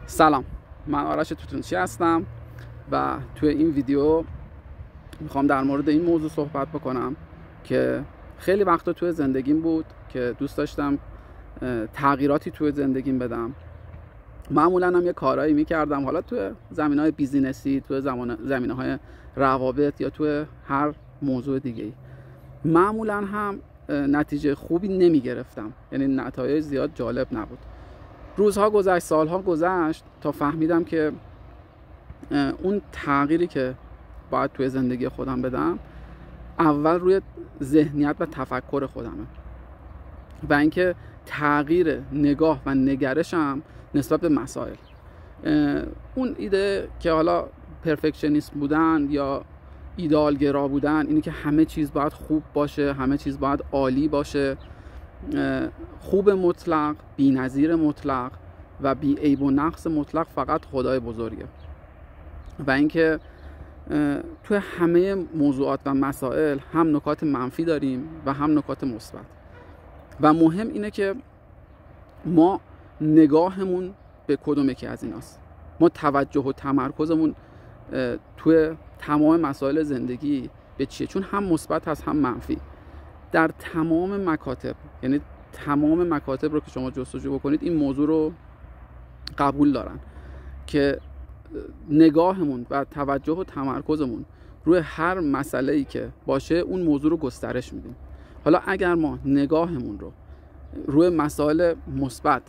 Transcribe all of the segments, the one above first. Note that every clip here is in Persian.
سلام، من آرش توتونچی هستم و توی این ویدیو میخوام در مورد این موضوع صحبت بکنم که خیلی وقتا توی زندگیم بود که دوست داشتم تغییراتی توی زندگیم بدم. معمولا هم یه کارهایی میکردم، حالا توی زمینه‌های بیزینسی، توی زمینه‌های روابط یا توی هر موضوع دیگه‌ای. معمولا هم نتیجه خوبی نمیگرفتم، یعنی نتایج زیاد جالب نبود. روزها گذشت، سالها گذشت تا فهمیدم که اون تغییری که باید توی زندگی خودم بدم اول روی ذهنیت و تفکر خودمه و اینکه تغییر نگاه و نگرشم نسبت به مسائل. اون ایده که حالا پرفکشنیست بودن یا ایدئالگرا بودن، اینی که همه چیز باید خوب باشه، همه چیز باید عالی باشه، خوب مطلق، بی‌نظیر مطلق و بی عیب و نقص مطلق فقط خدای بزرگه. و اینکه توی همه موضوعات و مسائل هم نکات منفی داریم و هم نکات مثبت. و مهم اینه که ما نگاهمون به کدوم یکی از ایناست. ما توجه و تمرکزمون توی تمام مسائل زندگی به چیه؟ چون هم مثبت هست هم منفی. در تمام مکاتب، یعنی تمام مکاتب رو که شما جستجو بکنید این موضوع رو قبول دارن که نگاهمون و توجه و تمرکزمون روی هر مسئله‌ای که باشه اون موضوع رو گسترش میدیم. حالا اگر ما نگاهمون رو روی مسائل مثبت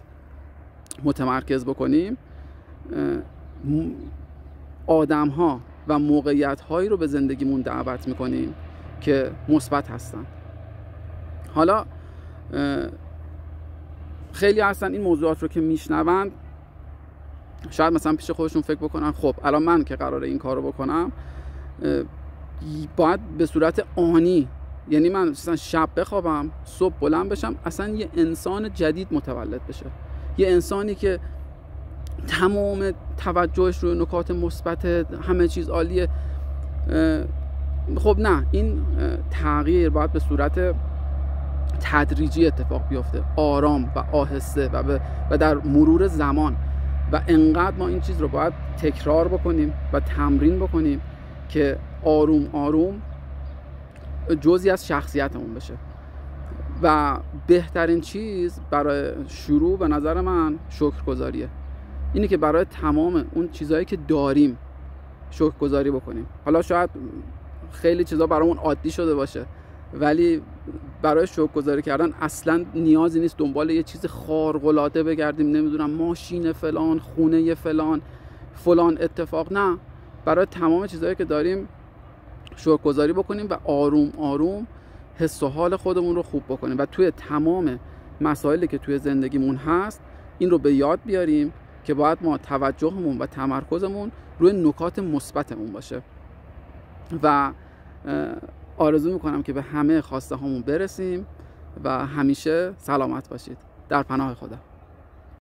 متمرکز بکنیم، آدم‌ها و موقعیت‌هایی رو به زندگیمون دعوت می‌کنیم که مثبت هستن. حالا خیلی هستن این موضوعات رو که میشنوند شاید مثلا پیش خودشون فکر بکنن خب الان من که قراره این کار رو بکنم باید به صورت آنی، یعنی من مثلا شب بخوابم صبح بلند بشم اصلا یه انسان جدید متولد بشه، یه انسانی که تمام توجهش روی نکات مثبت، همه چیز عالیه. خب نه، این تغییر باید به صورت تدریجی اتفاق بیفته، آرام و آهسته و در مرور زمان. و انقدر ما این چیز رو باید تکرار بکنیم و تمرین بکنیم که آروم آروم جزئی از شخصیتمون بشه. و بهترین چیز برای شروع به نظر من شکرگزاریه. اینی که برای تمام اون چیزهایی که داریم شکرگزاری بکنیم. حالا شاید خیلی چیزا برامون عادی شده باشه، ولی برای شکرگزاری کردن اصلا نیازی نیست دنبال یه چیز خارق‌العاده بگردیم، نمیدونم ماشین فلان، خونه فلان اتفاق. نه، برای تمام چیزهایی که داریم شکرگزاری بکنیم و آروم آروم حس و حال خودمون رو خوب بکنیم و توی تمام مسائلی که توی زندگیمون هست این رو به یاد بیاریم که باید ما توجهمون و تمرکزمون روی نکات مثبتمون باشه. و آرزو میکنم که به همه خواسته هامون برسیم و همیشه سلامت باشید. در پناه خدا.